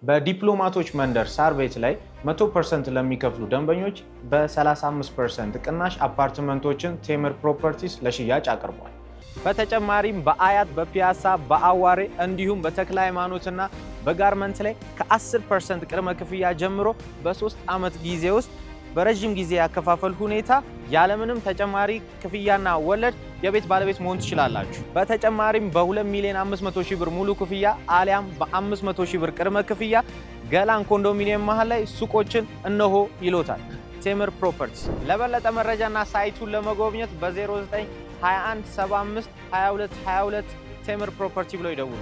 በዲፕሎማቶች መንደር ሳር ቤት ላይ 100% ለሚከፍሉ ደንበኞች በ35% ቅናሽ አፓርትመንቶችን ቴምር ፕሮፐርቲስ ለሽያጭ አቅርቧል። በተጨማሪም በአያት፣ በፒያሳ፣ በአዋሬ እንዲሁም በተክለ ሃይማኖትና በጋርመንት ላይ ከ10% ቅድመ ክፍያ ጀምሮ በ3 ዓመት ጊዜ ውስጥ በረጅም ጊዜ ያከፋፈል ሁኔታ ያለምንም ተጨማሪ ክፍያና ወለድ የቤት ባለቤት መሆን ትችላላችሁ። በተጨማሪም በ2,500,000 ብር ሙሉ ክፍያ አሊያም በ500,000 ብር ቅድመ ክፍያ ገላን ኮንዶሚኒየም መሃል ላይ ሱቆችን እነሆ ይሎታል ቴምር ፕሮፐርቲስ። ለበለጠ መረጃና ሳይቱን ለመጎብኘት በ0921 75 22 22 ቴምር ፕሮፐርቲ ብለው ይደውሉ።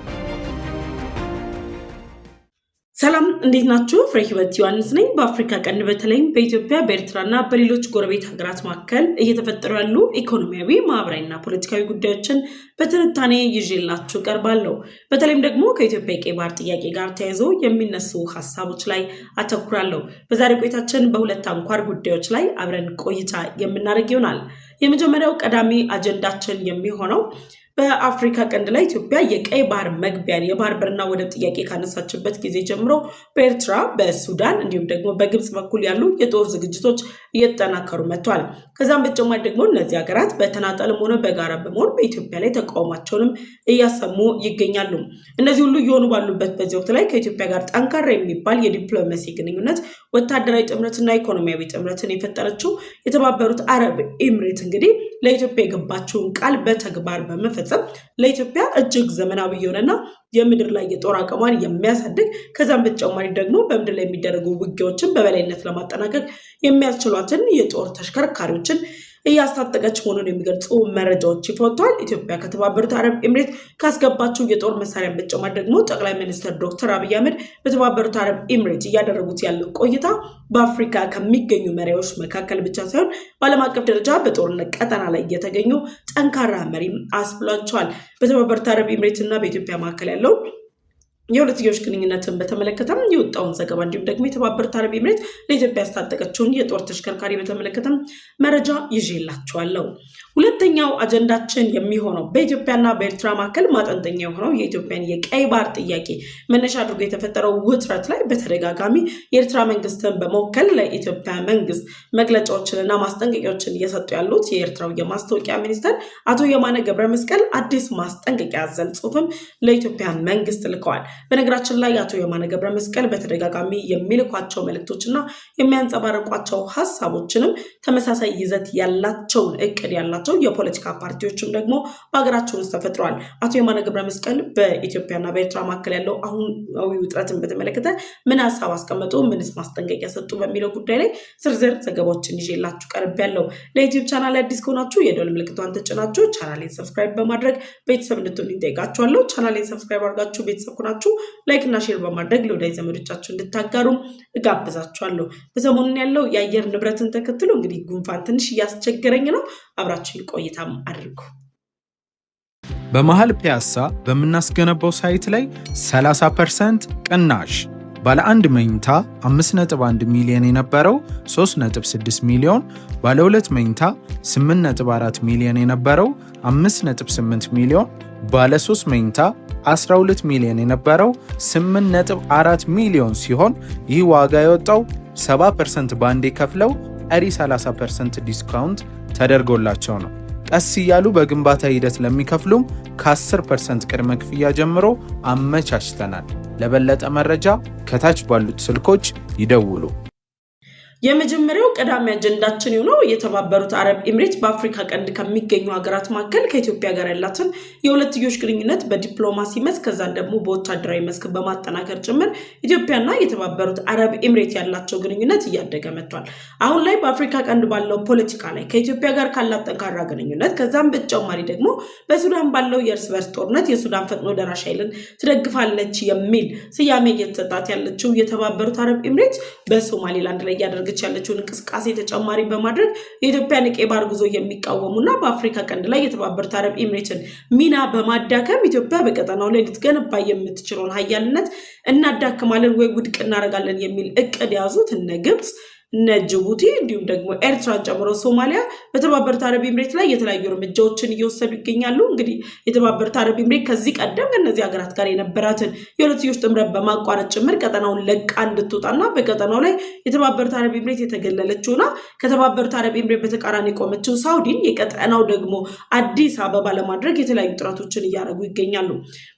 ሰላም እንዴት ናችሁ? ፍሬ ህይወት ዮሐንስ ነኝ። በአፍሪካ ቀንድ በተለይም በኢትዮጵያ በኤርትራና በሌሎች ጎረቤት ሀገራት መካከል እየተፈጠሩ ያሉ ኢኮኖሚያዊ፣ ማህበራዊና ፖለቲካዊ ጉዳዮችን በትንታኔ ይዤላችሁ ቀርባለሁ። በተለይም ደግሞ ከኢትዮጵያ የቀይ ባህር ጥያቄ ጋር ተያይዞ የሚነሱ ሀሳቦች ላይ አተኩራለሁ። በዛሬ ቆይታችን በሁለት አንኳር ጉዳዮች ላይ አብረን ቆይታ የምናደርግ ይሆናል። የመጀመሪያው ቀዳሚ አጀንዳችን የሚሆነው በአፍሪካ ቀንድ ላይ ኢትዮጵያ የቀይ ባህር መግቢያን የባህር በርና ወደብ ጥያቄ ካነሳችበት ጊዜ ጀምሮ በኤርትራ፣ በሱዳን እንዲሁም ደግሞ በግብጽ በኩል ያሉ የጦር ዝግጅቶች እየተጠናከሩ መጥተዋል። ከዛም በተጨማሪ ደግሞ እነዚህ ሀገራት በተናጠልም ሆነ በጋራ በመሆን በኢትዮጵያ ላይ ተቃውሟቸውንም እያሰሙ ይገኛሉ። እነዚህ ሁሉ እየሆኑ ባሉበት በዚህ ወቅት ላይ ከኢትዮጵያ ጋር ጠንካራ የሚባል የዲፕሎማሲ ግንኙነት፣ ወታደራዊ ጥምረትና ኢኮኖሚያዊ ጥምረትን የፈጠረችው የተባበሩት አረብ ኤምሬት እንግዲህ ለኢትዮጵያ የገባችውን ቃል በተግባር በመፈጸም ለኢትዮጵያ እጅግ ዘመናዊ የሆነና የምድር ላይ የጦር አቅሟን የሚያሳድግ ከዛም በተጨማሪ ደግሞ በምድር ላይ የሚደረጉ ውጊያዎችን በበላይነት ለማጠናቀቅ የሚያስችሏትን የጦር ተሽከርካሪዎችን እያስታጠቀች መሆኑን የሚገልጹ መረጃዎች ይፋ ወጥተዋል። ኢትዮጵያ ከተባበሩት አረብ ኤምሬት ካስገባችው የጦር መሳሪያ በተጨማሪ ደግሞ ጠቅላይ ሚኒስትር ዶክተር አብይ አህመድ በተባበሩት አረብ ኤምሬት እያደረጉት ያለው ቆይታ በአፍሪካ ከሚገኙ መሪዎች መካከል ብቻ ሳይሆን በዓለም አቀፍ ደረጃ በጦርነት ቀጠና ላይ እየተገኙ ጠንካራ መሪም አስብሏቸዋል። በተባበሩት አረብ ኤምሬት እና በኢትዮጵያ መካከል ያለው የሁለትዮሽ ግንኙነትን በተመለከተም የወጣውን ዘገባ እንዲሁም ደግሞ የተባበሩት አረብ ኤምሬት ለኢትዮጵያ ያስታጠቀችውን የጦር ተሽከርካሪ በተመለከተም መረጃ ይዤላችኋለሁ። ሁለተኛው አጀንዳችን የሚሆነው በኢትዮጵያና በኤርትራ መካከል ማጠንጠኛ የሆነው የኢትዮጵያን የቀይ ባህር ጥያቄ መነሻ አድርጎ የተፈጠረው ውጥረት ላይ በተደጋጋሚ የኤርትራ መንግስትን በመወከል ለኢትዮጵያ መንግስት መግለጫዎችንና ማስጠንቀቂያዎችን እየሰጡ ያሉት የኤርትራው የማስታወቂያ ሚኒስትር አቶ የማነ ገብረ መስቀል አዲስ ማስጠንቀቂያ ያዘለ ጽሑፍም ለኢትዮጵያ መንግስት ልከዋል። በነገራችን ላይ አቶ የማነ ገብረ መስቀል በተደጋጋሚ የሚልኳቸው መልእክቶችና የሚያንጸባርቋቸው ሀሳቦችንም ተመሳሳይ ይዘት ያላቸውን እቅድ ያላቸው የፖለቲካ ፓርቲዎችም ደግሞ በሀገራችን ውስጥ ተፈጥረዋል። አቶ የማነ ገብረ መስቀል በኢትዮጵያና በኤርትራ መካከል ያለው አሁናዊ ውጥረትን በተመለከተ ምን ሀሳብ አስቀመጡ፣ ምንስ ማስጠንቀቂያ ሰጡ በሚለው ጉዳይ ላይ ዝርዝር ዘገባዎችን ይዤላችሁ ቀርቤያለሁ። ለዩቲዩብ ቻናል አዲስ ከሆናችሁ የደወል ምልክቷን ተጭናችሁ ቻናሌን ሰብስክራይብ በማድረግ ቤተሰብ እንድትሆኑ ይጠይቃችኋለሁ። ቻናሌን ሰብስክራይብ አድርጋችሁ ቤተሰብ ከሆናችሁ ላይክ እና ሼር በማድረግ ለወዳጅ ዘመዶቻችሁ እንድታጋሩ እጋብዛችኋለሁ። በሰሞኑን ያለው የአየር ንብረትን ተከትሎ እንግዲህ ጉንፋን ትንሽ እያስቸገረኝ ነው። አብራችሁን ቆይታም አድርጉ። በመሃል ፒያሳ በምናስገነባው ሳይት ላይ 30% ቅናሽ ባለ አንድ መኝታ 5.1 ሚሊዮን የነበረው 3.6 ሚሊዮን፣ ባለ ሁለት መኝታ 8.4 ሚሊዮን የነበረው 5.8 ሚሊዮን፣ ባለ 3 መኝታ 12 ሚሊዮን የነበረው 8.4 ሚሊዮን ሲሆን ይህ ዋጋ የወጣው 70% ባንዴ ከፍለው ቀሪ 30% ዲስካውንት ተደርጎላቸው ነው። ቀስ እያሉ በግንባታ ሂደት ለሚከፍሉም ከ10% ቅድመ ክፍያ ጀምሮ አመቻችተናል። ለበለጠ መረጃ ከታች ባሉት ስልኮች ይደውሉ። የመጀመሪያው ቀዳሚ አጀንዳችን የሆነው የተባበሩት አረብ ኤምሬት በአፍሪካ ቀንድ ከሚገኙ ሀገራት መካከል ከኢትዮጵያ ጋር ያላትን የሁለትዮሽ ግንኙነት በዲፕሎማሲ መስክ ከዛን ደግሞ በወታደራዊ መስክ በማጠናከር ጭምር ኢትዮጵያና የተባበሩት አረብ ኤምሬት ያላቸው ግንኙነት እያደገ መጥቷል። አሁን ላይ በአፍሪካ ቀንድ ባለው ፖለቲካ ላይ ከኢትዮጵያ ጋር ካላት ጠንካራ ግንኙነት ከዛም በተጨማሪ ደግሞ በሱዳን ባለው የእርስ በርስ ጦርነት የሱዳን ፈጥኖ ደራሽ ኃይልን ትደግፋለች የሚል ስያሜ እየተሰጣት ያለችው የተባበሩት አረብ ኤምሬት በሶማሌላንድ ላይ እያደረገች ያለችውን እንቅስቃሴ ተጨማሪ በማድረግ የኢትዮጵያን የቀይ ባህር ጉዞ የሚቃወሙና በአፍሪካ ቀንድ ላይ የተባበሩት አረብ ኤምሬትን ሚና በማዳከም ኢትዮጵያ በቀጠናው ላይ ልትገነባ የምትችለውን ኃያልነት እናዳክማለን ወይ ውድቅ እናደርጋለን የሚል እቅድ ያዙት እነ ግብጽ እነ ጅቡቲ እንዲሁም ደግሞ ኤርትራን ጨምሮ ሶማሊያ በተባበሩት አረብ ኤምሬት ላይ የተለያዩ እርምጃዎችን እየወሰዱ ይገኛሉ። እንግዲህ የተባበሩት አረብ ኤምሬት ከዚህ ቀደም ከነዚህ ሀገራት ጋር የነበራትን የሁለትዮሽ ጥምረት በማቋረጥ ጭምር ቀጠናውን ለቃ እንድትወጣና በቀጠናው ላይ የተባበሩት አረብ ኤምሬት የተገለለችውና ከተባበሩት አረብ ኤምሬት በተቃራኒ የቆመችው ሳውዲን የቀጠናው ደግሞ አዲስ አበባ ለማድረግ የተለያዩ ጥረቶችን እያደረጉ ይገኛሉ።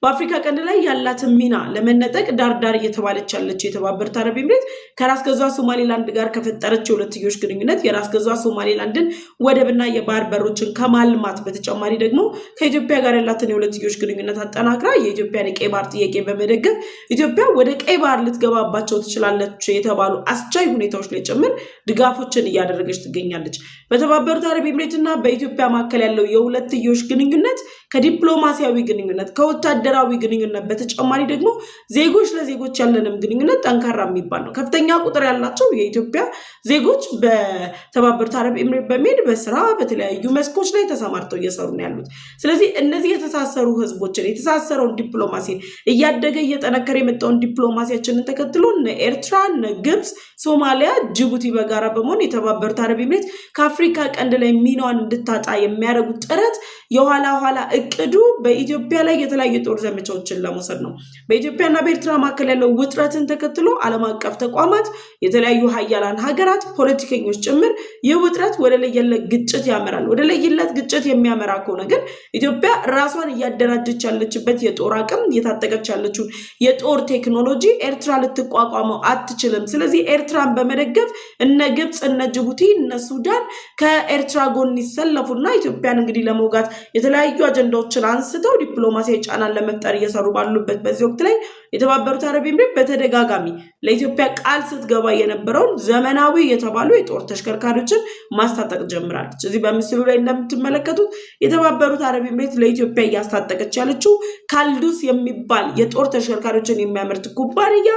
በአፍሪካ ቀንድ ላይ ያላትን ሚና ለመነጠቅ ዳርዳር እየተባለች ያለችው የተባበሩት አረብ ኤምሬት ከራስ ገዟ ሶማሌላንድ ጋር ከፈጠረችው የሁለትዮሽ ግንኙነት የራስ ገዟ ሶማሌላንድን ወደብና የባህር በሮችን ከማልማት በተጨማሪ ደግሞ ከኢትዮጵያ ጋር ያላትን የሁለትዮሽ ግንኙነት አጠናክራ የኢትዮጵያን የቀይ ባህር ጥያቄ በመደገፍ ኢትዮጵያ ወደ ቀይ ባህር ልትገባባቸው ትችላለች የተባሉ አስቻይ ሁኔታዎች ላይ ጭምር ድጋፎችን እያደረገች ትገኛለች። በተባበሩት አረብ ኤምሬትና በኢትዮጵያ መካከል ያለው የሁለትዮሽ ግንኙነት ከዲፕሎማሲያዊ ግንኙነት ከወታደራዊ ግንኙነት በተጨማሪ ደግሞ ዜጎች ለዜጎች ያለንም ግንኙነት ጠንካራ የሚባል ነው። ከፍተኛ ቁጥር ያላቸው የኢትዮጵያ ዜጎች በተባበሩት አረብ ኤምሬት በመሄድ በስራ በተለያዩ መስኮች ላይ ተሰማርተው እየሰሩ ነው ያሉት። ስለዚህ እነዚህ የተሳሰሩ ህዝቦችን የተሳሰረውን ዲፕሎማሲ እያደገ እየጠነከረ የመጣውን ዲፕሎማሲያችንን ተከትሎ እነ ኤርትራ፣ እነ ግብጽ፣ ሶማሊያ፣ ጅቡቲ በጋራ በመሆን የተባበሩት አረብ ኤምሬት ከአፍሪካ ቀንድ ላይ ሚናዋን እንድታጣ የሚያደርጉት ጥረት የኋላ ኋላ እቅዱ በኢትዮጵያ ላይ የተለያዩ ጦር ዘመቻዎችን ለመውሰድ ነው። በኢትዮጵያና በኤርትራ መካከል ያለው ውጥረትን ተከትሎ ዓለም አቀፍ ተቋማት፣ የተለያዩ ሀያላን ሀገራት፣ ፖለቲከኞች ጭምር ይህ ውጥረት ወደ ለየለት ግጭት ያመራል። ወደ ለየለት ግጭት የሚያመራ ከሆነ ግን ኢትዮጵያ ራሷን እያደራጀች ያለችበት የጦር አቅም እየታጠቀች ያለችውን የጦር ቴክኖሎጂ ኤርትራ ልትቋቋመው አትችልም። ስለዚህ ኤርትራን በመደገፍ እነ ግብጽ፣ እነ ጅቡቲ፣ እነ ሱዳን ከኤርትራ ጎን ይሰለፉና ኢትዮጵያን እንግዲህ ለመውጋት የተለያዩ አጀንዳዎችን አንስተው ዲፕሎማሲያዊ ጫናን ለመፍጠር እየሰሩ ባሉበት በዚህ ወቅት ላይ የተባበሩት አረብ ኤምሬት በተደጋጋሚ ለኢትዮጵያ ቃል ስትገባ የነበረውን ዘመናዊ የተባሉ የጦር ተሽከርካሪዎችን ማስታጠቅ ጀምራለች። እዚህ በምስሉ ላይ እንደምትመለከቱት የተባበሩት አረብ ኤምሬት ለኢትዮጵያ እያስታጠቀች ያለችው ካልዱስ የሚባል የጦር ተሽከርካሪዎችን የሚያመርት ኩባንያ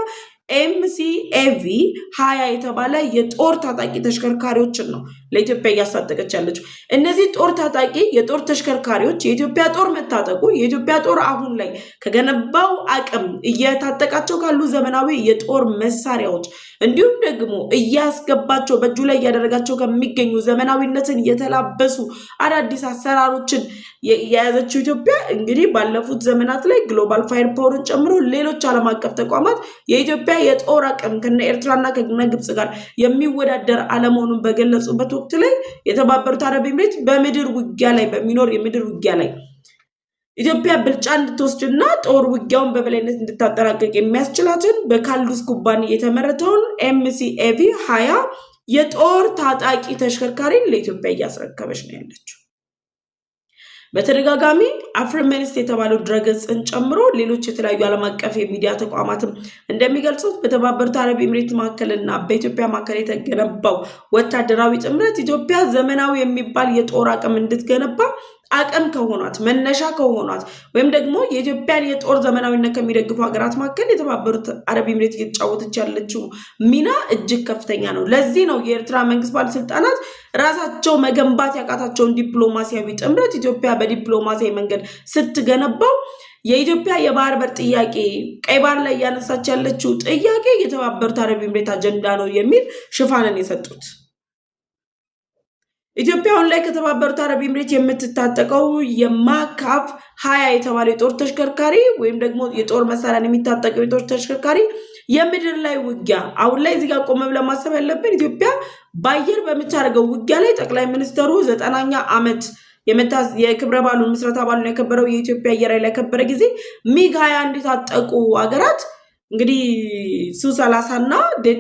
MCAV 20 የተባለ የጦር ታጣቂ ተሽከርካሪዎችን ነው ለኢትዮጵያ እያስታጠቀች ያለችው። እነዚህ ጦር ታጣቂ የጦር ተሽከርካሪዎች የኢትዮጵያ ጦር መታጠቁ የኢትዮጵያ ጦር አሁን ላይ ከገነባው አቅም እየታጠቃቸው ካሉ ዘመናዊ የጦር መሳሪያዎች እንዲሁም ደግሞ እያስገባቸው በእጁ ላይ እያደረጋቸው ከሚገኙ ዘመናዊነትን የተላበሱ አዳዲስ አሰራሮችን የያዘችው ኢትዮጵያ እንግዲህ ባለፉት ዘመናት ላይ ግሎባል ፋየር ፓወርን ጨምሮ ሌሎች ዓለም አቀፍ ተቋማት የኢትዮጵያ የጦር አቅም ከነ ኤርትራና ከነ ግብጽ ጋር የሚወዳደር አለመሆኑን በገለጹበት ወቅት ላይ የተባበሩት አረብ ኤምሬት በምድር ውጊያ ላይ በሚኖር የምድር ውጊያ ላይ ኢትዮጵያ ብልጫ እንድትወስድና ጦር ውጊያውን በበላይነት እንድታጠናቀቅ የሚያስችላትን በካልዱስ ኩባንያ የተመረተውን MCAV 20 የጦር ታጣቂ ተሽከርካሪን ለኢትዮጵያ እያስረከበች ነው ያለችው። በተደጋጋሚ አፍሪሜኒስት የተባለው ድረገጽን ጨምሮ ሌሎች የተለያዩ ዓለም አቀፍ የሚዲያ ተቋማትም እንደሚገልጹት በተባበሩት አረብ ኤምሬት መካከልና በኢትዮጵያ መካከል የተገነባው ወታደራዊ ጥምረት ኢትዮጵያ ዘመናዊ የሚባል የጦር አቅም እንድትገነባ አቅም ከሆኗት መነሻ ከሆኗት ወይም ደግሞ የኢትዮጵያን የጦር ዘመናዊነት ከሚደግፉ ሀገራት መካከል የተባበሩት አረብ ኤምሬት እየተጫወተች ያለችው ሚና እጅግ ከፍተኛ ነው። ለዚህ ነው የኤርትራ መንግስት ባለስልጣናት ራሳቸው መገንባት ያቃታቸውን ዲፕሎማሲያዊ ጥምረት ኢትዮጵያ በዲፕሎማሲያዊ መንገድ ስትገነባው የኢትዮጵያ የባህር በር ጥያቄ ቀይ ባህር ላይ ያነሳች ያለችው ጥያቄ የተባበሩት አረብ ኤምሬት አጀንዳ ነው የሚል ሽፋንን የሰጡት። ኢትዮጵያ አሁን ላይ ከተባበሩት አረብ ኤምሬት የምትታጠቀው የማካፍ 20 የተባለው የጦር ተሽከርካሪ ወይም ደግሞ የጦር መሳሪያን የሚታጠቀው የጦር ተሽከርካሪ የምድር ላይ ውጊያ አሁን ላይ እዚህ ጋር ቆመ ብለን ማሰብ ያለብን ኢትዮጵያ በአየር በምታደርገው ውጊያ ላይ ጠቅላይ ሚኒስትሩ 90ኛ ዓመት የክብረ በዓሉን ምስረታ በዓሉን ያከበረው የኢትዮጵያ አየር ኃይል ያከበረ ጊዜ ሚግ 21 የታጠቁ ሀገራት እንግዲህ ሱ30 እና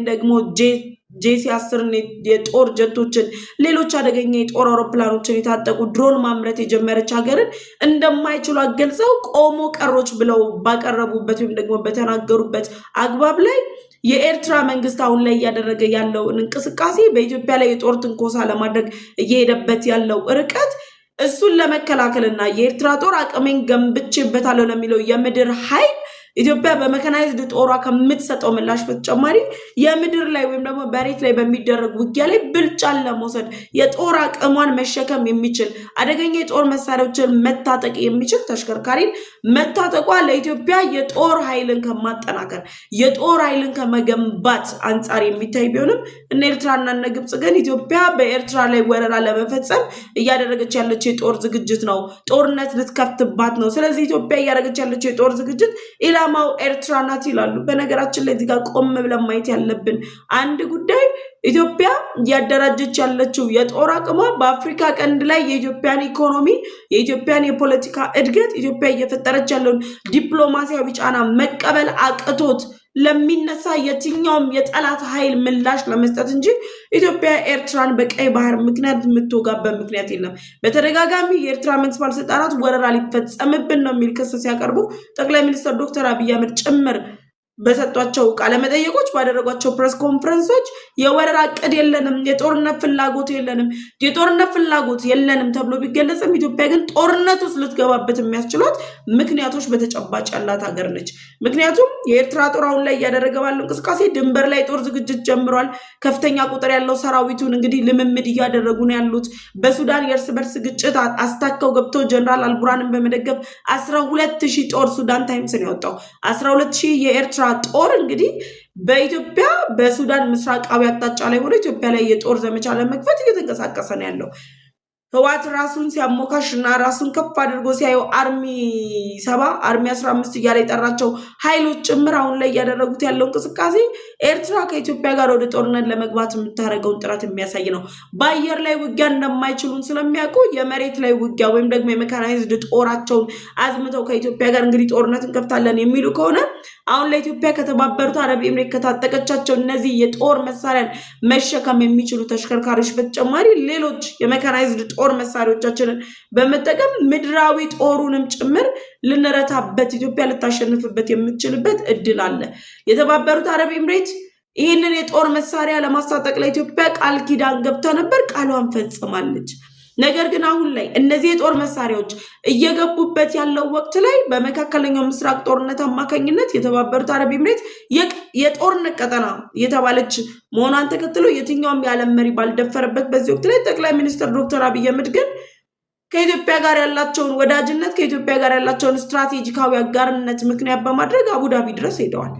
ደግሞ JC10 የጦር ጀቶችን ሌሎች አደገኛ የጦር አውሮፕላኖችን የታጠቁ ድሮን ማምረት የጀመረች ሀገርን እንደማይችሉ አገልጸው ቆሞ ቀሮች ብለው ባቀረቡበት ወይም ደግሞ በተናገሩበት አግባብ ላይ የኤርትራ መንግስት አሁን ላይ ያደረገ ያለውን እንቅስቃሴ በኢትዮጵያ ላይ የጦር ትንኮሳ ለማድረግ እየሄደበት ያለው ርቀት እሱን ለመከላከልና የኤርትራ ጦር አቅሜን ገንብቼበታለሁ ለሚለው የምድር ኃይል ኢትዮጵያ በመካናይዝድ ጦሯ ከምትሰጠው ምላሽ በተጨማሪ የምድር ላይ ወይም ደግሞ መሬት ላይ በሚደረግ ውጊያ ላይ ብልጫን ለመውሰድ የጦር አቅሟን መሸከም የሚችል አደገኛ የጦር መሳሪያዎችን መታጠቅ የሚችል ተሽከርካሪን መታጠቋ ለኢትዮጵያ የጦር ኃይልን ከማጠናከር የጦር ኃይልን ከመገንባት አንጻር የሚታይ ቢሆንም እነ ኤርትራና እነ ግብጽ ግን ኢትዮጵያ በኤርትራ ላይ ወረራ ለመፈጸም እያደረገች ያለችው የጦር ዝግጅት ነው። ጦርነት ልትከፍትባት ነው። ስለዚህ ኢትዮጵያ እያደረገች ያለችው የጦር ዝግጅት ኢላማው ኤርትራ ናት ይላሉ። በነገራችን ላይ እዚህ ጋር ቆም ብለን ማየት ያለብን አንድ ጉዳይ ኢትዮጵያ እያደራጀች ያለችው የጦር አቅሟ በአፍሪካ ቀንድ ላይ የኢትዮጵያን ኢኮኖሚ የኢትዮጵያን የፖለቲካ እድገት ኢትዮጵያ እየፈጠረች ያለውን ዲፕሎማሲያዊ ጫና መቀበል አቅቶት ለሚነሳ የትኛውም የጠላት ኃይል ምላሽ ለመስጠት እንጂ ኢትዮጵያ ኤርትራን በቀይ ባህር ምክንያት የምትወጋበት ምክንያት የለም። በተደጋጋሚ የኤርትራ መንግስት ባለስልጣናት ወረራ ሊፈጸምብን ነው የሚል ክስ ሲያቀርቡ ጠቅላይ ሚኒስትር ዶክተር አብይ አህመድ ጭምር በሰጧቸው ቃለ መጠይቆች ባደረጓቸው ፕሬስ ኮንፈረንሶች የወረራ እቅድ የለንም፣ የጦርነት ፍላጎት የለንም ተብሎ ቢገለጽም ኢትዮጵያ ግን ጦርነት ውስጥ ልትገባበት የሚያስችሏት ምክንያቶች በተጨባጭ ያላት ሀገር ነች። ምክንያቱም የኤርትራ ጦር አሁን ላይ እያደረገ ባለው እንቅስቃሴ ድንበር ላይ ጦር ዝግጅት ጀምሯል። ከፍተኛ ቁጥር ያለው ሰራዊቱን እንግዲህ ልምምድ እያደረጉ ነው ያሉት። በሱዳን የእርስ በርስ ግጭት አስታከው ገብቶ ጀነራል አልቡራንን በመደገፍ 12,000 ጦር ሱዳን ታይምስ ነው ያወጣው። 12,000 የኤርትራ ጦር እንግዲህ በኢትዮጵያ በሱዳን ምስራቃዊ አቅጣጫ ላይ ሆኖ ኢትዮጵያ ላይ የጦር ዘመቻ ለመክፈት እየተንቀሳቀሰ ነው ያለው። ህወሓት ራሱን ሲያሞካሽ እና ራሱን ከፍ አድርጎ ሲያየው አርሚ 7 አርሚ 15 እያለ የጠራቸው ኃይሎች ጭምር አሁን ላይ እያደረጉት ያለው እንቅስቃሴ ኤርትራ ከኢትዮጵያ ጋር ወደ ጦርነት ለመግባት የምታደርገውን ጥረት የሚያሳይ ነው። በአየር ላይ ውጊያ እንደማይችሉን ስለሚያውቁ የመሬት ላይ ውጊያ ወይም ደግሞ የሜካናይዝድ ጦራቸውን አዝምተው ከኢትዮጵያ ጋር እንግዲህ ጦርነት እንከፍታለን የሚሉ ከሆነ አሁን ለኢትዮጵያ ከተባበሩት አረብ ኤምሬት ከታጠቀቻቸው እነዚህ የጦር መሳሪያን መሸከም የሚችሉ ተሽከርካሪዎች በተጨማሪ ሌሎች የሜካናይዝድ ጦር መሳሪያዎቻችንን በመጠቀም ምድራዊ ጦሩንም ጭምር ልንረታበት ኢትዮጵያ ልታሸንፍበት የምትችልበት እድል አለ። የተባበሩት አረብ ኤምሬት ይህንን የጦር መሳሪያ ለማስታጠቅ ለኢትዮጵያ ቃል ኪዳን ገብታ ነበር፣ ቃሏን ፈጽማለች። ነገር ግን አሁን ላይ እነዚህ የጦር መሳሪያዎች እየገቡበት ያለው ወቅት ላይ በመካከለኛው ምስራቅ ጦርነት አማካኝነት የተባበሩት አረብ ኤምሬት የጦርነት ቀጠና የተባለች መሆኗን ተከትሎ የትኛውም የዓለም መሪ ባልደፈረበት በዚህ ወቅት ላይ ጠቅላይ ሚኒስትር ዶክተር አብይ አህመድ ግን ከኢትዮጵያ ጋር ያላቸውን ወዳጅነት ከኢትዮጵያ ጋር ያላቸውን ስትራቴጂካዊ አጋርነት ምክንያት በማድረግ አቡዳቢ ድረስ ሄደዋል።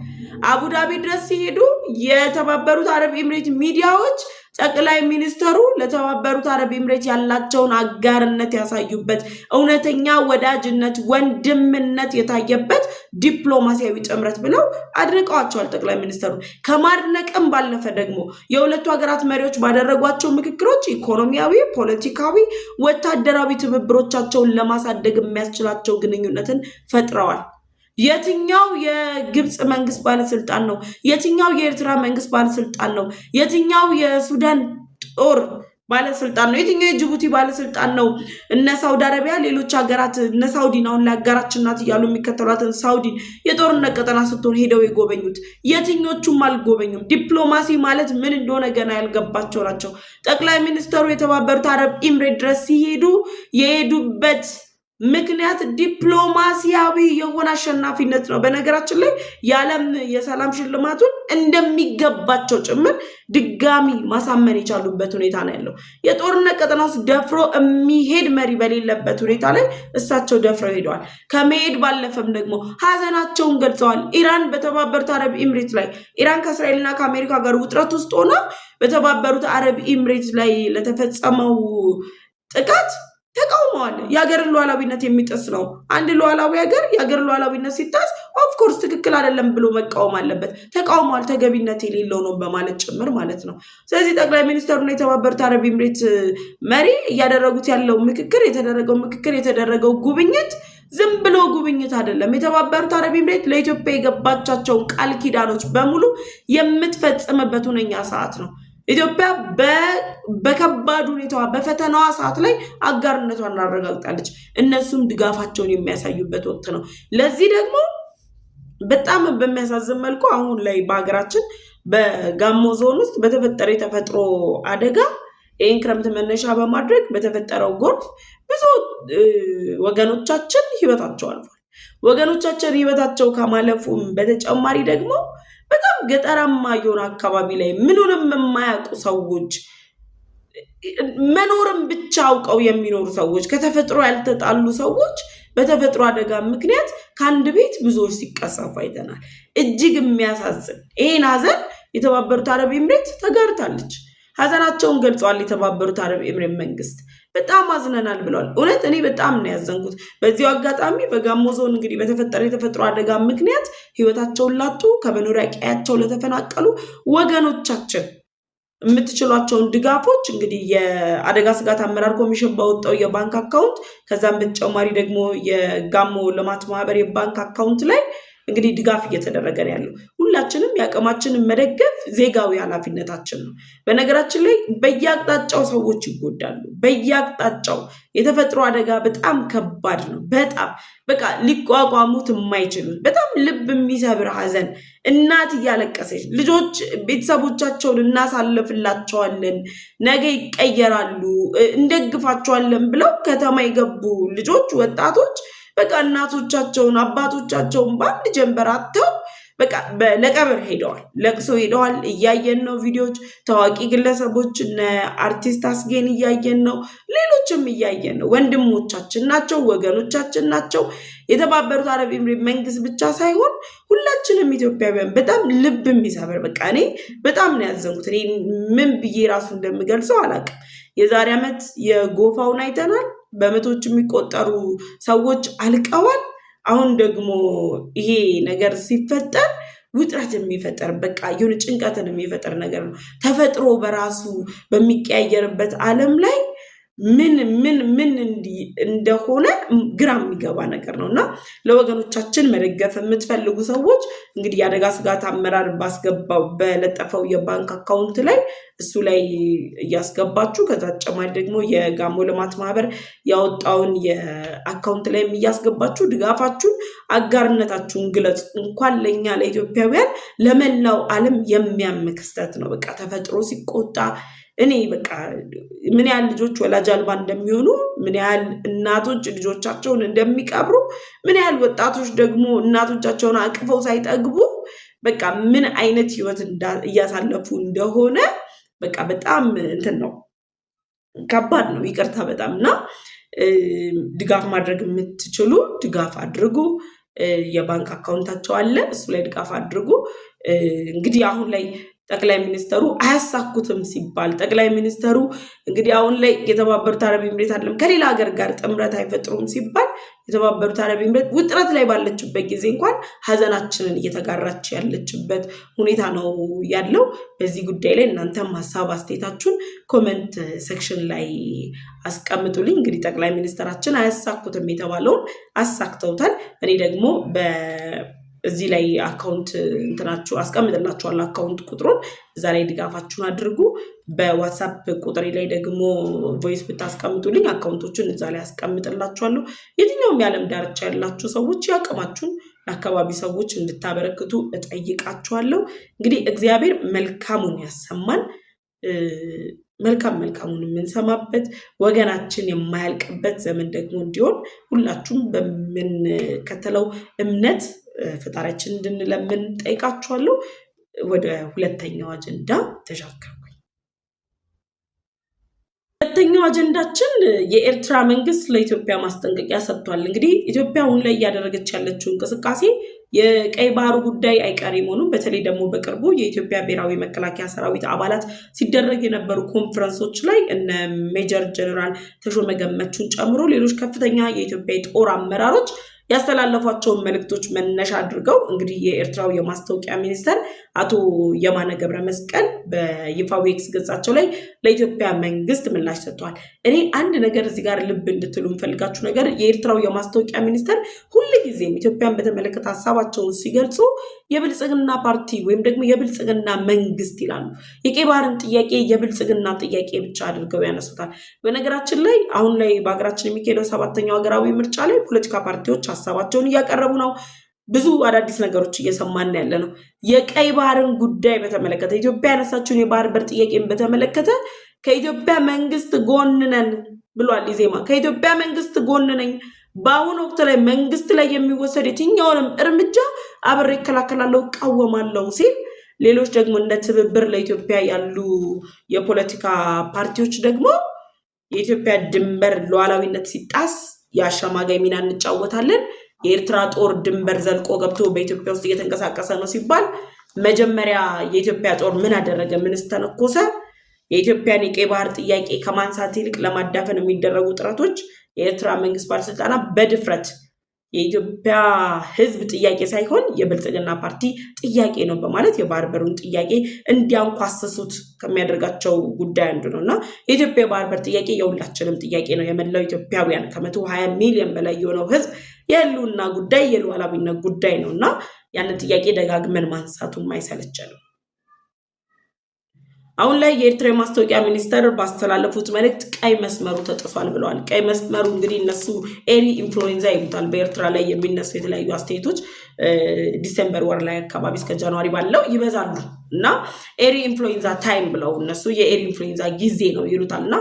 አቡዳቢ ድረስ ሲሄዱ የተባበሩት አረብ ኤምሬት ሚዲያዎች ጠቅላይ ሚኒስትሩ ለተባበሩት አረብ ኤምሬት ያላቸውን አጋርነት ያሳዩበት እውነተኛ ወዳጅነት፣ ወንድምነት የታየበት ዲፕሎማሲያዊ ጥምረት ብለው አድንቀዋቸዋል። ጠቅላይ ሚኒስትሩ ከማድነቅም ባለፈ ደግሞ የሁለቱ ሀገራት መሪዎች ባደረጓቸው ምክክሮች ኢኮኖሚያዊ፣ ፖለቲካዊ፣ ወታደራዊ ትብብሮቻቸውን ለማሳደግ የሚያስችላቸው ግንኙነትን ፈጥረዋል። የትኛው የግብጽ መንግስት ባለስልጣን ነው? የትኛው የኤርትራ መንግስት ባለስልጣን ነው? የትኛው የሱዳን ጦር ባለስልጣን ነው? የትኛው የጅቡቲ ባለስልጣን ነው? እነ ሳውዲ አረቢያ ሌሎች ሀገራት እነ ሳውዲን አሁን ለሀገራችን ናት እያሉ የሚከተሏትን ሳውዲን የጦርነት ቀጠና ስትሆን ሄደው የጎበኙት? የትኞቹም አልጎበኙም። ዲፕሎማሲ ማለት ምን እንደሆነ ገና ያልገባቸው ናቸው። ጠቅላይ ሚኒስትሩ የተባበሩት አረብ ኤምሬት ድረስ ሲሄዱ የሄዱበት ምክንያት ዲፕሎማሲያዊ የሆነ አሸናፊነት ነው። በነገራችን ላይ የዓለም የሰላም ሽልማቱን እንደሚገባቸው ጭምር ድጋሚ ማሳመን የቻሉበት ሁኔታ ነው ያለው። የጦርነት ቀጠና ውስጥ ደፍሮ የሚሄድ መሪ በሌለበት ሁኔታ ላይ እሳቸው ደፍረው ሄደዋል። ከመሄድ ባለፈም ደግሞ ሀዘናቸውን ገልጸዋል። ኢራን በተባበሩት አረብ ኤምሬት ላይ ኢራን ከእስራኤልና ከአሜሪካ ጋር ውጥረት ውስጥ ሆና በተባበሩት አረብ ኤምሬት ላይ ለተፈጸመው ጥቃት ተቃውመዋል። የሀገርን ሉዓላዊነት የሚጥስ ነው። አንድ ሉዓላዊ ሀገር የሀገር ሉዓላዊነት ሲጣስ ኦፍኮርስ ትክክል አይደለም ብሎ መቃወም አለበት። ተቃውሟል፣ ተገቢነት የሌለው ነው በማለት ጭምር ማለት ነው። ስለዚህ ጠቅላይ ሚኒስትሩና የተባበሩት አረብ ኤምሬት መሪ እያደረጉት ያለው የተደረገው ጉብኝት ዝም ብሎ ጉብኝት አይደለም። የተባበሩት አረብ ኤምሬት ለኢትዮጵያ የገባቻቸውን ቃል ኪዳኖች በሙሉ የምትፈጽምበት ሁነኛ ሰዓት ነው። ኢትዮጵያ በከባድ ሁኔታዋ በፈተናዋ ሰዓት ላይ አጋርነቷን አረጋግጣለች። እነሱም ድጋፋቸውን የሚያሳዩበት ወቅት ነው። ለዚህ ደግሞ በጣም በሚያሳዝን መልኩ አሁን ላይ በሀገራችን በጋሞ ዞን ውስጥ በተፈጠረ የተፈጥሮ አደጋ ይህን ክረምት መነሻ በማድረግ በተፈጠረው ጎርፍ ብዙ ወገኖቻችን ህይወታቸው አልፏል። ወገኖቻችን ህይወታቸው ከማለፉም በተጨማሪ ደግሞ በጣም ገጠራማ የሆነ አካባቢ ላይ ምኑንም የማያውቁ ሰዎች መኖርም ብቻ አውቀው የሚኖሩ ሰዎች ከተፈጥሮ ያልተጣሉ ሰዎች በተፈጥሮ አደጋ ምክንያት ከአንድ ቤት ብዙዎች ሲቀሰፉ አይተናል። እጅግ የሚያሳዝን ይሄን ሀዘን የተባበሩት አረብ ኤምሬት ተጋርታለች። ሀዘናቸውን ገልጸዋል። የተባበሩት አረብ ኤምሬት መንግስት በጣም አዝነናል ብለዋል። እውነት እኔ በጣም ነው ያዘንኩት። በዚሁ አጋጣሚ በጋሞ ዞን እንግዲህ በተፈጠረ የተፈጥሮ አደጋ ምክንያት ህይወታቸውን ላጡ ከመኖሪያ ቀያቸው ለተፈናቀሉ ወገኖቻችን የምትችሏቸውን ድጋፎች እንግዲህ የአደጋ ስጋት አመራር ኮሚሽን ባወጣው የባንክ አካውንት ከዛም በተጨማሪ ደግሞ የጋሞ ልማት ማህበር የባንክ አካውንት ላይ እንግዲህ ድጋፍ እየተደረገ ነው ያለው። ሁላችንም የአቅማችንን መደገፍ ዜጋዊ ኃላፊነታችን ነው። በነገራችን ላይ በየአቅጣጫው ሰዎች ይጎዳሉ። በየአቅጣጫው የተፈጥሮ አደጋ በጣም ከባድ ነው። በጣም በቃ ሊቋቋሙት የማይችሉት በጣም ልብ የሚሰብር ሀዘን፣ እናት እያለቀሰች ልጆች ቤተሰቦቻቸውን እናሳልፍላቸዋለን፣ ነገ ይቀየራሉ፣ እንደግፋቸዋለን ብለው ከተማ የገቡ ልጆች ወጣቶች በቃ እናቶቻቸውን አባቶቻቸውን በአንድ ጀንበር አጥተው በቃ ለቀብር ሄደዋል፣ ለቅሶ ሄደዋል። እያየን ነው ቪዲዮዎች። ታዋቂ ግለሰቦች እነ አርቲስት አስጌን እያየን ነው፣ ሌሎችም እያየን ነው። ወንድሞቻችን ናቸው፣ ወገኖቻችን ናቸው። የተባበሩት አረብ ኤምሬት መንግስት ብቻ ሳይሆን ሁላችንም ኢትዮጵያውያን በጣም ልብ የሚሰብር በቃ እኔ በጣም ነው ያዘንኩት። እኔ ምን ብዬ ራሱ እንደምገልጸው አላውቅም። የዛሬ ዓመት የጎፋውን አይተናል። በመቶዎች የሚቆጠሩ ሰዎች አልቀዋል። አሁን ደግሞ ይሄ ነገር ሲፈጠር ውጥረት የሚፈጠር በቃ የሆነ ጭንቀትን የሚፈጠር ነገር ነው። ተፈጥሮ በራሱ በሚቀያየርበት ዓለም ላይ ምን እንደሆነ ግራ የሚገባ ነገር ነው እና ለወገኖቻችን መደገፍ የምትፈልጉ ሰዎች እንግዲህ የአደጋ ስጋት አመራር ባስገባው በለጠፈው የባንክ አካውንት ላይ እሱ ላይ እያስገባችሁ ከዛ ተጨማሪ ደግሞ የጋሞ ልማት ማህበር ያወጣውን የአካውንት ላይ እያስገባችሁ ድጋፋችሁን አጋርነታችሁን ግለጹ። እንኳን ለኛ ለኢትዮጵያውያን ለመላው ዓለም የሚያም ክስተት ነው። በቃ ተፈጥሮ ሲቆጣ እኔ በቃ ምን ያህል ልጆች ወላጅ አልባ እንደሚሆኑ፣ ምን ያህል እናቶች ልጆቻቸውን እንደሚቀብሩ፣ ምን ያህል ወጣቶች ደግሞ እናቶቻቸውን አቅፈው ሳይጠግቡ በቃ ምን አይነት ህይወት እያሳለፉ እንደሆነ በቃ በጣም እንትን ነው፣ ከባድ ነው። ይቅርታ በጣም እና ድጋፍ ማድረግ የምትችሉ ድጋፍ አድርጉ። የባንክ አካውንታቸው አለ፣ እሱ ላይ ድጋፍ አድርጉ። እንግዲህ አሁን ላይ ጠቅላይ ሚኒስተሩ አያሳኩትም ሲባል ጠቅላይ ሚኒስተሩ እንግዲህ አሁን ላይ የተባበሩት አረብ ኤምሬት አይደለም ከሌላ ሀገር ጋር ጥምረት አይፈጥሩም ሲባል የተባበሩት አረብ ኤምሬት ውጥረት ላይ ባለችበት ጊዜ እንኳን ሀዘናችንን እየተጋራች ያለችበት ሁኔታ ነው ያለው። በዚህ ጉዳይ ላይ እናንተም ሀሳብ አስተያየታችሁን ኮሜንት ሴክሽን ላይ አስቀምጡልኝ። እንግዲህ ጠቅላይ ሚኒስተራችን አያሳኩትም የተባለውን አሳክተውታል። እኔ ደግሞ እዚህ ላይ አካውንት እንትናችሁ አስቀምጥላችኋለሁ፣ አካውንት ቁጥሩን እዛ ላይ ድጋፋችሁን አድርጉ። በዋትሳፕ ቁጥሬ ላይ ደግሞ ቮይስ ብታስቀምጡልኝ አካውንቶቹን እዛ ላይ አስቀምጥላችኋለሁ። የትኛውም የዓለም ዳርቻ ያላችሁ ሰዎች ያቅማችሁን ለአካባቢ ሰዎች እንድታበረክቱ እጠይቃችኋለሁ። እንግዲህ እግዚአብሔር መልካሙን ያሰማን፣ መልካሙን የምንሰማበት ወገናችን የማያልቅበት ዘመን ደግሞ እንዲሆን ሁላችሁም በምንከተለው እምነት ፈጣሪያችን እንድንለምን ጠይቃችኋለሁ። ወደ ሁለተኛው አጀንዳ ተሻገርኩኝ። ሁለተኛው አጀንዳችን የኤርትራ መንግስት ለኢትዮጵያ ማስጠንቀቂያ ሰጥቷል። እንግዲህ ኢትዮጵያ አሁን ላይ እያደረገች ያለችው እንቅስቃሴ የቀይ ባህሩ ጉዳይ አይቀሬ መሆኑን በተለይ ደግሞ በቅርቡ የኢትዮጵያ ብሔራዊ መከላከያ ሰራዊት አባላት ሲደረግ የነበሩ ኮንፈረንሶች ላይ እነ ሜጀር ጀነራል ተሾመ ገመቹን ጨምሮ ሌሎች ከፍተኛ የኢትዮጵያ የጦር አመራሮች ያስተላለፏቸውን መልእክቶች መነሻ አድርገው እንግዲህ የኤርትራው የማስታወቂያ ሚኒስተር አቶ የማነ ገብረ መስቀል በይፋዊ ኤክስ ገጻቸው ላይ ለኢትዮጵያ መንግስት ምላሽ ሰጥተዋል። እኔ አንድ ነገር እዚህ ጋር ልብ እንድትሉ የምፈልጋችሁ ነገር የኤርትራው የማስታወቂያ ሚኒስተር ሁልጊዜም ኢትዮጵያን በተመለከተ ሀሳባቸውን ሲገልጹ የብልጽግና ፓርቲ ወይም ደግሞ የብልጽግና መንግስት ይላሉ። የቀይ ባህርን ጥያቄ የብልጽግና ጥያቄ ብቻ አድርገው ያነሱታል። በነገራችን ላይ አሁን ላይ በሀገራችን የሚካሄደው 7ኛው ሀገራዊ ምርጫ ላይ ፖለቲካ ፓርቲዎች ሀሳባቸውን እያቀረቡ ነው። ብዙ አዳዲስ ነገሮች እየሰማን ያለ ነው። የቀይ ባህርን ጉዳይ በተመለከተ ኢትዮጵያ ያነሳችውን የባህር በር ጥያቄን በተመለከተ ከኢትዮጵያ መንግስት ጎን ነን ብሏል ኢዜማ። ከኢትዮጵያ መንግስት ጎን ነኝ በአሁኑ ወቅት ላይ መንግስት ላይ የሚወሰድ የትኛውንም እርምጃ አብሬ እከላከላለሁ እቃወማለሁ ሲል ሌሎች ደግሞ እንደ ትብብር ለኢትዮጵያ ያሉ የፖለቲካ ፓርቲዎች ደግሞ የኢትዮጵያ ድንበር ሉዓላዊነት ሲጣስ የአሸማጋይ ሚና እንጫወታለን፣ የኤርትራ ጦር ድንበር ዘልቆ ገብቶ በኢትዮጵያ ውስጥ እየተንቀሳቀሰ ነው ሲባል መጀመሪያ የኢትዮጵያ ጦር ምን አደረገ? ምንስ ተነኮሰ? የኢትዮጵያን የቀይ ባህር ጥያቄ ከማንሳት ይልቅ ለማዳፈን የሚደረጉ ጥረቶች የኤርትራ መንግስት ባለስልጣናት በድፍረት የኢትዮጵያ ህዝብ ጥያቄ ሳይሆን የብልጽግና ፓርቲ ጥያቄ ነው በማለት የባህር በሩን ጥያቄ እንዲያንኳስሱት ከሚያደርጋቸው ጉዳይ አንዱ ነውና የኢትዮጵያ የባህር በር ጥያቄ የሁላችንም ጥያቄ ነው። የመላው ኢትዮጵያውያን ከ120 ሚሊዮን በላይ የሆነው ህዝብ የህልውና ጉዳይ የሉዓላዊነት ጉዳይ ነውና ያንን ጥያቄ ደጋግመን ማንሳቱም አይሰለቸንም። አሁን ላይ የኤርትራ ማስታወቂያ ሚኒስተር ባስተላለፉት መልእክት ቀይ መስመሩ ተጥሷል ብለዋል። ቀይ መስመሩ እንግዲህ እነሱ ኤሪ ኢንፍሉዌንዛ ይሉታል። በኤርትራ ላይ የሚነሱ የተለያዩ አስተያየቶች ዲሴምበር ወር ላይ አካባቢ እስከ ጃንዋሪ ባለው ይበዛሉ እና ኤሪ ኢንፍሉዌንዛ ታይም ብለው እነሱ የኤሪ ኢንፍሉዌንዛ ጊዜ ነው ይሉታልና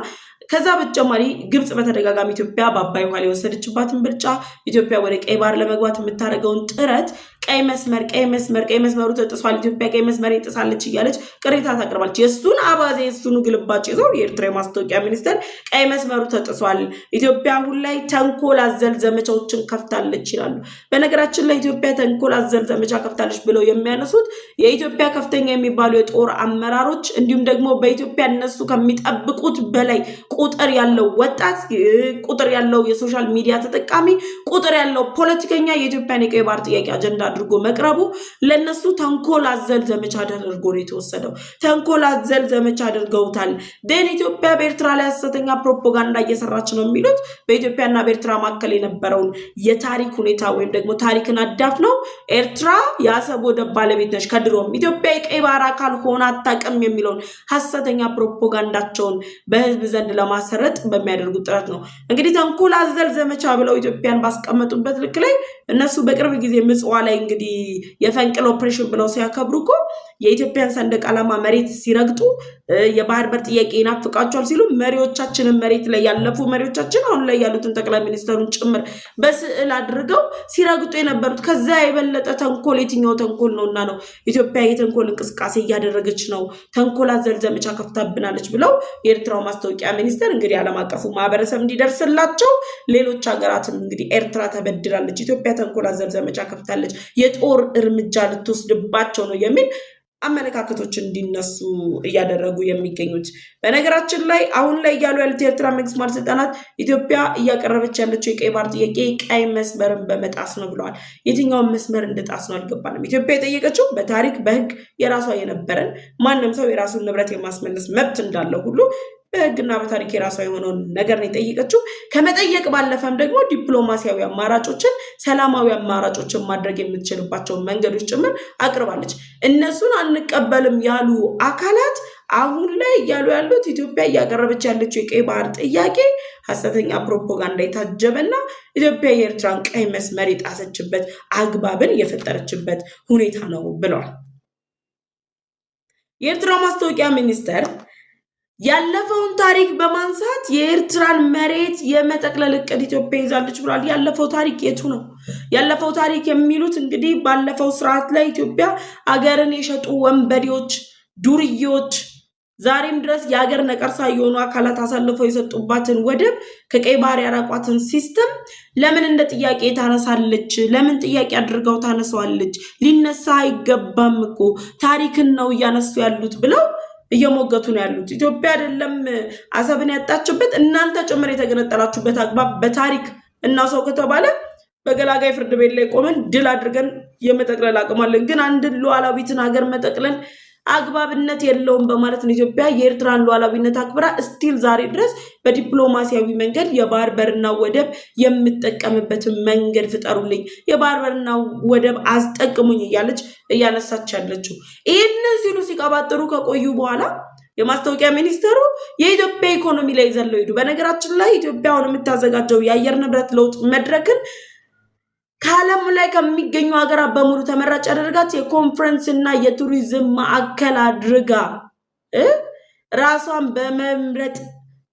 ከዛ በተጨማሪ ግብጽ በተደጋጋሚ ኢትዮጵያ በአባይ ውሃ ላይ የወሰደችባትን ብልጫ ኢትዮጵያ ወደ ቀይ ባህር ለመግባት የምታደርገውን ጥረት ቀይ መስመሩ ተጥሷል፣ ኢትዮጵያ ቀይ መስመር ይጥሳለች እያለች ቅሬታ ታቀርባለች። የሱን አባዜ የሱን ግልባጭ ይዘው የኤርትራ ማስታወቂያ ሚኒስተር ቀይ መስመሩ ተጥሷል፣ ኢትዮጵያ አሁን ላይ ተንኮል አዘል ዘመቻዎችን ከፍታለች ይላሉ። በነገራችን ላይ ኢትዮጵያ ተንኮል አዘል ዘመቻ ከፍታለች ብለው የሚያነሱት የኢትዮጵያ ከፍተኛ የሚባሉ የጦር አመራሮች እንዲሁም ደግሞ በኢትዮጵያ እነሱ ከሚጠብቁት በላይ ቁጥር ያለው ወጣት ቁጥር ያለው የሶሻል ሚዲያ ተጠቃሚ ቁጥር ያለው ፖለቲከኛ የኢትዮጵያን የቀይ ባህር ጥያቄ አጀንዳ አድርጎ መቅረቡ ለነሱ ተንኮል አዘል ዘመቻ አድርጎ ነው የተወሰደው። ተንኮል አዘል ዘመቻ አድርገውታል። ኢትዮጵያ በኤርትራ ላይ ሐሰተኛ ፕሮፓጋንዳ እየሰራች ነው የሚሉት በኢትዮጵያና በኤርትራ መካከል የነበረውን የታሪክ ሁኔታ ወይም ደግሞ ታሪክን አዳፍነው ኤርትራ የአሰብ ወደብ ባለቤት ነች ከድሮም ኢትዮጵያ የቀይ ባህር አካል ሆና አታውቅም የሚለውን ሐሰተኛ ፕሮፓጋንዳቸውን በህዝብ ዘንድ ለማሰረጥ በሚያደርጉት ጥረት ነው። እንግዲህ ተንኮል አዘል ዘመቻ ብለው ኢትዮጵያን ባስቀመጡበት ልክ ላይ እነሱ በቅርብ ጊዜ ምጽዋ ላይ እንግዲህ የፈንቅል ኦፕሬሽን ብለው ሲያከብሩ እኮ የኢትዮጵያን ሰንደቅ ዓላማ መሬት ሲረግጡ የባህር በር ጥያቄ ይናፍቃቸዋል ሲሉ መሪዎቻችንን መሬት ላይ ያለፉ መሪዎቻችን አሁን ላይ ያሉትን ጠቅላይ ሚኒስትሩን ጭምር በስዕል አድርገው ሲረግጡ የነበሩት ከዛ የበለጠ ተንኮል የትኛው ተንኮል ነውና ነው ኢትዮጵያ የተንኮል እንቅስቃሴ እያደረገች ነው ተንኮል አዘል ዘመቻ ከፍታብናለች ብለው የኤርትራው ማስታወቂያ ሚኒስተር እንግዲህ ዓለም አቀፉ ማህበረሰብ እንዲደርስላቸው ሌሎች ሀገራትም እንግዲህ ኤርትራ ተበድራለች ኢትዮጵያ ተንኮል አዘል ዘመቻ ከፍታለች የጦር እርምጃ ልትወስድባቸው ነው የሚል አመለካከቶች እንዲነሱ እያደረጉ የሚገኙት። በነገራችን ላይ አሁን ላይ ያሉት የኤርትራ መንግስት ባለስልጣናት ኢትዮጵያ እያቀረበች ያለችው የቀይ ባህር ጥያቄ ቀይ መስመርን በመጣስ ነው ብለዋል። የትኛውን መስመር እንደጣስ ነው አልገባንም። ኢትዮጵያ የጠየቀችው በታሪክ በህግ የራሷ የነበረን ማንም ሰው የራሱን ንብረት የማስመለስ መብት እንዳለው ሁሉ በህግና በታሪክ የራሷ የሆነውን ነገር ነው የጠየቀችው። ከመጠየቅ ባለፈም ደግሞ ዲፕሎማሲያዊ አማራጮችን ሰላማዊ አማራጮችን ማድረግ የምትችልባቸውን መንገዶች ጭምር አቅርባለች። እነሱን አንቀበልም ያሉ አካላት አሁን ላይ ያሉት ኢትዮጵያ እያቀረበች ያለችው የቀይ ባህር ጥያቄ ሐሰተኛ ፕሮፓጋንዳ የታጀበና ኢትዮጵያ የኤርትራን ቀይ መስመር የጣሰችበት አግባብን የፈጠረችበት ሁኔታ ነው ብለዋል። የኤርትራ ማስታወቂያ ሚኒስተር ያለፈውን ታሪክ በማንሳት የኤርትራን መሬት የመጠቅለል እቅድ ኢትዮጵያ ይዛለች ብሏል። ያለፈው ታሪክ የቱ ነው? ያለፈው ታሪክ የሚሉት እንግዲህ ባለፈው ስርዓት ላይ ኢትዮጵያ አገርን የሸጡ ወንበዴዎች፣ ዱርዬዎች ዛሬም ድረስ የሀገር ነቀርሳ የሆኑ አካላት አሳልፈው የሰጡባትን ወደብ ከቀይ ባህር ያራቋትን ሲስተም ለምን እንደ ጥያቄ ታነሳለች? ለምን ጥያቄ አድርገው ታነሳዋለች? ሊነሳ አይገባም እኮ ታሪክን ነው እያነሱ ያሉት ብለው እየሞገቱ ነው ያሉት። ኢትዮጵያ አይደለም አሰብን ያጣችበት እናንተ ጭምር የተገነጠላችሁበት አግባብ በታሪክ እና ሰው ከተባለ በገላጋይ ፍርድ ቤት ላይ ቆመን ድል አድርገን የመጠቅለል አቅም አለን። ግን አንድን ሉዓላዊትን ሀገር መጠቅለል አግባብነት የለውም በማለት ነው ኢትዮጵያ የኤርትራን ሉዓላዊነት አክብራ ስቲል ዛሬ ድረስ በዲፕሎማሲያዊ መንገድ የባህር በርና ወደብ የምትጠቀምበትን መንገድ ፍጠሩልኝ፣ የባህር በርና ወደብ አስጠቅሙኝ እያለች እያነሳች ያለችው። ይህንን ሲሉ ሲቀባጥሩ ከቆዩ በኋላ የማስታወቂያ ሚኒስተሩ የኢትዮጵያ ኢኮኖሚ ላይ ዘለው ሄዱ። በነገራችን ላይ ኢትዮጵያ አሁን የምታዘጋጀው የአየር ንብረት ለውጥ መድረክን ከዓለም ላይ ከሚገኙ ሀገራት በሙሉ ተመራጭ ያደርጋት የኮንፈረንስ እና የቱሪዝም ማዕከል አድርጋ ራሷን በመምረጥ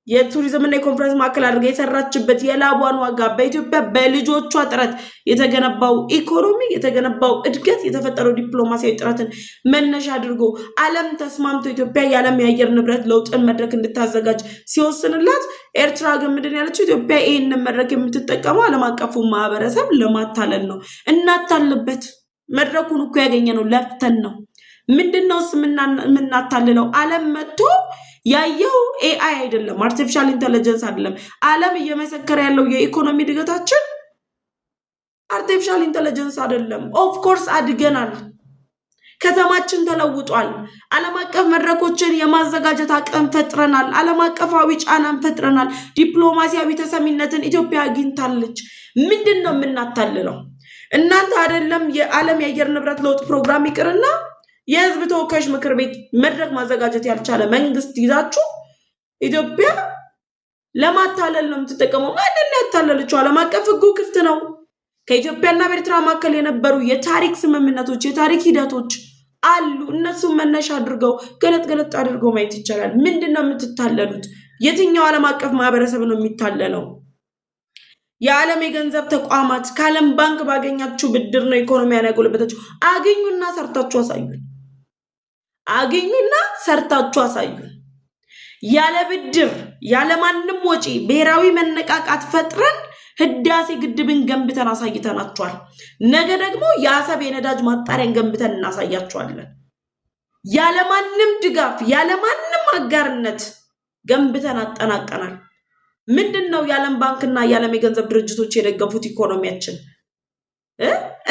የቱሪዝምና የኮንፈረንስ ማዕከል አድርጋ የሰራችበት የላቧን ዋጋ በኢትዮጵያ በልጆቿ ጥረት የተገነባው ኢኮኖሚ የተገነባው እድገት የተፈጠረው ዲፕሎማሲያዊ ጥረትን መነሻ አድርጎ ዓለም ተስማምቶ ኢትዮጵያ የዓለም የአየር ንብረት ለውጥን መድረክ እንድታዘጋጅ ሲወስንላት ኤርትራ ግን ምንድን ያለችው ኢትዮጵያ ይህንን መድረክ የምትጠቀመው ዓለም አቀፉ ማህበረሰብ ለማታለል ነው። እናታልበት መድረኩን እኮ ያገኘነው ለፍተን ነው። ምንድነው የምናታልለው? ዓለም መጥቶ ያየው ኤአይ አይደለም፣ አርቲፊሻል ኢንተለጀንስ አይደለም። ዓለም እየመሰከረ ያለው የኢኮኖሚ እድገታችን አርቲፊሻል ኢንተለጀንስ አይደለም። ኦፍ ኮርስ አድገናል። ከተማችን ተለውጧል። ዓለም አቀፍ መድረኮችን የማዘጋጀት አቅም ፈጥረናል። ዓለም አቀፋዊ ጫናን ፈጥረናል። ዲፕሎማሲያዊ ተሰሚነትን ኢትዮጵያ አግኝታለች። ምንድነው የምናታልለው? እናንተ አይደለም የዓለም የአየር ንብረት ለውጥ ፕሮግራም ይቅርና የህዝብ ተወካዮች ምክር ቤት መድረክ ማዘጋጀት ያልቻለ መንግስት ይዛችሁ ኢትዮጵያ ለማታለል ነው የምትጠቀመው። ማንን ያታለለችው? ዓለም አቀፍ ህጉ ክፍት ነው። ከኢትዮጵያና በኤርትራ መካከል የነበሩ የታሪክ ስምምነቶች፣ የታሪክ ሂደቶች አሉ። እነሱን መነሻ አድርገው ገለጥ አድርገው ማየት ይቻላል። ምንድነው የምትታለሉት? የትኛው ዓለም አቀፍ ማህበረሰብ ነው የሚታለለው? የዓለም የገንዘብ ተቋማት ከዓለም ባንክ ባገኛችሁ ብድር ነው ኢኮኖሚያን ያጎለበታችሁ። አገኙና ሰርታችሁ አሳዩን። አገኙና ሰርታችሁ አሳዩን። ያለ ብድር ያለ ማንም ወጪ ብሔራዊ መነቃቃት ፈጥረን ህዳሴ ግድብን ገንብተን አሳይተናችኋል። ነገ ደግሞ የአሰብ የነዳጅ ማጣሪያን ገንብተን እናሳያችኋለን። ያለ ማንም ድጋፍ ያለ ማንም አጋርነት ገንብተን አጠናቀናል። ምንድነው የዓለም ባንክና የዓለም የገንዘብ ድርጅቶች የደገፉት ኢኮኖሚያችን?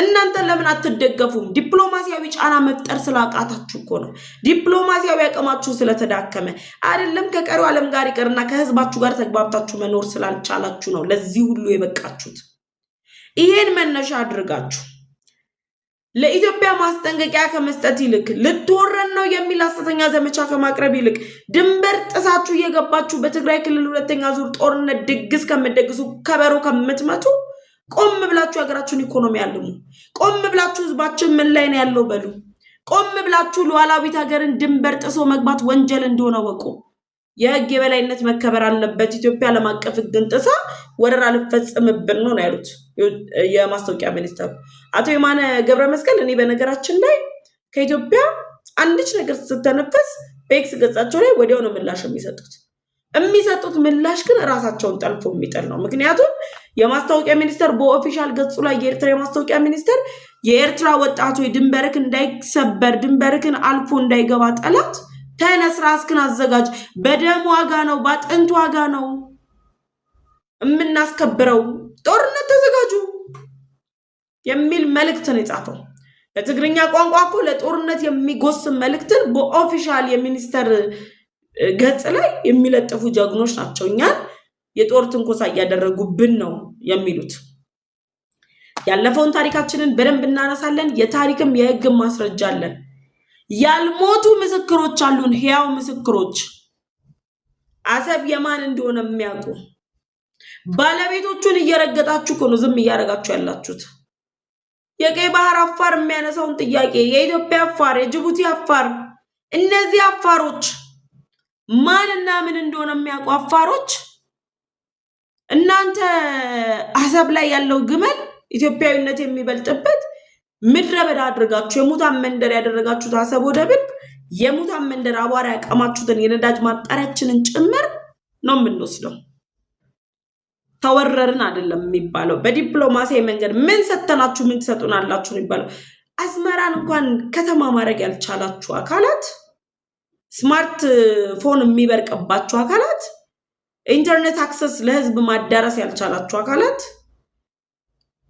እናንተ ለምን አትደገፉም? ዲፕሎማሲያዊ ጫና መፍጠር ስላቃታችሁ እኮ ነው። ዲፕሎማሲያዊ አቅማችሁ ስለተዳከመ አይደለም። ከቀሪው ዓለም ጋር ይቀርና ከህዝባችሁ ጋር ተግባብታችሁ መኖር ስላልቻላችሁ ነው ለዚህ ሁሉ የበቃችሁት። ይሄን መነሻ አድርጋችሁ ለኢትዮጵያ ማስጠንቀቂያ ከመስጠት ይልቅ ልትወረን ነው የሚል ሐሰተኛ ዘመቻ ከማቅረብ ይልቅ ድንበር ጥሳችሁ እየገባችሁ በትግራይ ክልል ሁለተኛ ዙር ጦርነት ድግስ ከምትደግሱ ከበሮ ከምትመቱ ቆም ብላችሁ ሀገራችሁን ኢኮኖሚ ያልሙ። ቆም ብላችሁ ህዝባችን ምን ላይ ነው ያለው በሉ። ቆም ብላችሁ ሉዓላዊት ሀገርን ድንበር ጥሶ መግባት ወንጀል እንደሆነ ወቁ። የህግ የበላይነት መከበር አለበት። ኢትዮጵያ ዓለም አቀፍ ህግን ጥሳ ወረራ ልትፈጽምብን ነው ያሉት የማስታወቂያ ሚኒስትሩ አቶ የማነ ገብረ መስቀል። እኔ በነገራችን ላይ ከኢትዮጵያ አንድች ነገር ስትተነፈስ በኤክስ ገጻቸው ላይ ወዲያው ነው ምላሽ የሚሰጡት ምላሽ ግን ራሳቸውን ጠልፎ የሚጥል ነው። ምክንያቱም የማስታወቂያ ሚኒስተር በኦፊሻል ገጹ ላይ የኤርትራ የማስታወቂያ ሚኒስተር የኤርትራ ወጣቶች ድንበርክ እንዳይሰበር ድንበርክን አልፎ እንዳይገባ ጠላት ተነስ ራስክን አዘጋጅ፣ በደም ዋጋ ነው በአጥንት ዋጋ ነው የምናስከብረው፣ ጦርነት ተዘጋጁ የሚል መልእክትን የጻፈው። በትግርኛ ቋንቋ እኮ ለጦርነት የሚጎስም መልእክትን በኦፊሻል የሚኒስተር ገጽ ላይ የሚለጥፉ ጀግኖች ናቸው። እኛን የጦር ትንኮሳ እያደረጉብን ነው የሚሉት። ያለፈውን ታሪካችንን በደንብ እናነሳለን። የታሪክም የህግም ማስረጃ አለን። ያልሞቱ ምስክሮች አሉን፣ ሕያው ምስክሮች። አሰብ የማን እንደሆነ የሚያውቁ ባለቤቶቹን እየረገጣችሁ እኮ ነው ዝም እያደረጋችሁ ያላችሁት። የቀይ ባህር አፋር የሚያነሳውን ጥያቄ የኢትዮጵያ አፋር፣ የጅቡቲ አፋር፣ እነዚህ አፋሮች ማንና ምን እንደሆነ የሚያውቁ አፋሮች እናንተ አሰብ ላይ ያለው ግመል ኢትዮጵያዊነት የሚበልጥበት ምድረ በዳ አድርጋችሁ የሙታን መንደር ያደረጋችሁት አሰብ ወደብን የሙታን መንደር አቧራ ያቀማችሁትን የነዳጅ ማጣሪያችንን ጭምር ነው የምንወስደው። ተወረርን አይደለም የሚባለው። በዲፕሎማሲያዊ መንገድ ምን ሰተናችሁ ምን ትሰጡናላችሁ ነው የሚባለው። አስመራን እንኳን ከተማ ማድረግ ያልቻላችሁ አካላት፣ ስማርት ፎን የሚበርቅባችሁ አካላት፣ ኢንተርኔት አክሰስ ለህዝብ ማዳረስ ያልቻላችሁ አካላት፣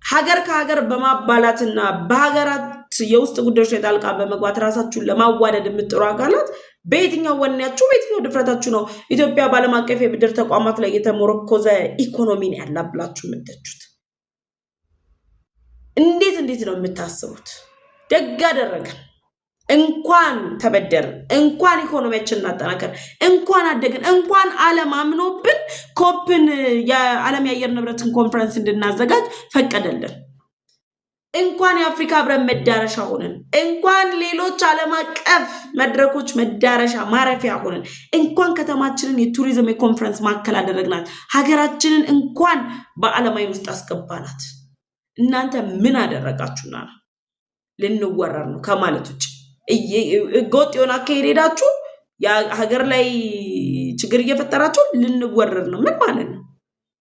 ሀገር ከሀገር በማባላትና በሀገራት የውስጥ ጉዳዮች ላይ ጣልቃ በመግባት ራሳችሁን ለማዋደድ የምትጥሩ አካላት በየትኛው ወኔያችሁ በየትኛው ድፍረታችሁ ነው ኢትዮጵያ በዓለም አቀፍ የብድር ተቋማት ላይ የተሞረኮዘ ኢኮኖሚን ያላብላችሁ የምትተቹት? እንዴት ነው የምታስቡት? ደግ አደረገን፣ እንኳን ተበደርን፣ እንኳን ኢኮኖሚያችንን እናጠናከር፣ እንኳን አደግን፣ እንኳን ዓለም አምኖብን ኮፕን የዓለም የአየር ንብረትን ኮንፈረንስ እንድናዘጋጅ ፈቀደልን። እንኳን የአፍሪካ ህብረት መዳረሻ ሆነን እንኳን ሌሎች ዓለም አቀፍ መድረኮች መዳረሻ ማረፊያ ሆነን እንኳን ከተማችንን የቱሪዝም የኮንፈረንስ ማዕከል አደረግናት። ሀገራችንን እንኳን በዓለም አይን ውስጥ አስገባናት። እናንተ ምን አደረጋችሁና ነው? ልንወረር ነው ከማለት ውጭ ህገወጥ የሆነ አካሄድ ሄዳችሁ ሀገር ላይ ችግር እየፈጠራችሁ ልንወረር ነው። ምን ማለት ነው?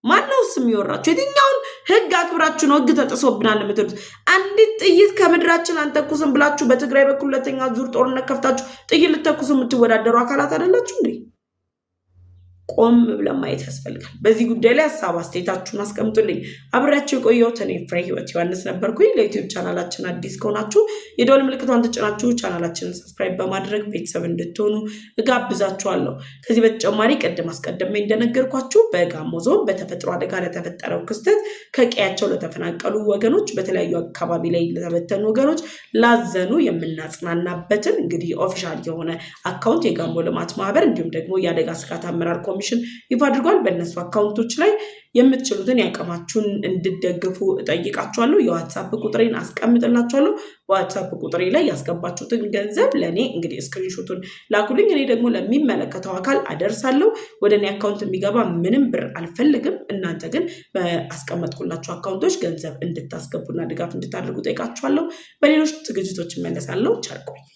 ማነውስ የሚወራችሁ? የትኛውን ህግ አክብራችሁ ነው ህግ ተጥሶብናል የምትሉት? አንዲት ጥይት ከምድራችን አንተኩስም ብላችሁ በትግራይ በኩል ሁለተኛ ዙር ጦርነት ከፍታችሁ ጥይት ልተኩሱ የምትወዳደሩ አካላት አይደላችሁ እንዴ? ቆም ብለን ማየት ያስፈልጋል። በዚህ ጉዳይ ላይ ሀሳብ አስተያየታችሁን አስቀምጡልኝ። አብሬያችሁ የቆየሁት እኔ ፍሬ ህይወት ዮሐንስ ነበርኩኝ። ለዩቲዩብ ቻናላችን አዲስ ከሆናችሁ የደወል ምልክቷን ተጭናችሁ ቻናላችንን ሰብስክራይብ በማድረግ ቤተሰብ እንድትሆኑ እጋብዛችኋለሁ። ከዚህ በተጨማሪ አስቀድሜ እንደነገርኳችሁ በጋሞ ዞን በተፈጥሮ አደጋ ለተፈጠረው ክስተት ከቀያቸው ለተፈናቀሉ ወገኖች፣ በተለያዩ አካባቢ ላይ ለተበተኑ ወገኖች ላዘኑ የምናጽናናበትን እንግዲህ ኦፊሻል የሆነ አካውንት የጋሞ ልማት ማህበር እንዲሁም ደግሞ የአደጋ ስጋት አመራር ኮሚሽን ይፋ አድርጓል። በእነሱ አካውንቶች ላይ የምትችሉትን ያቀማችሁን እንድትደግፉ እጠይቃችኋለሁ። የዋትስአፕ ቁጥሬን አስቀምጥላችኋለሁ። በዋትስአፕ ቁጥሬ ላይ ያስገባችሁትን ገንዘብ ለእኔ እንግዲህ ስክሪንሾቱን ላኩልኝ። እኔ ደግሞ ለሚመለከተው አካል አደርሳለሁ። ወደ እኔ አካውንት የሚገባ ምንም ብር አልፈልግም። እናንተ ግን በአስቀመጥኩላችሁ አካውንቶች ገንዘብ እንድታስገቡና ድጋፍ እንድታደርጉ እጠይቃችኋለሁ። በሌሎች ዝግጅቶች እመለሳለሁ። ቸር ቆዩ።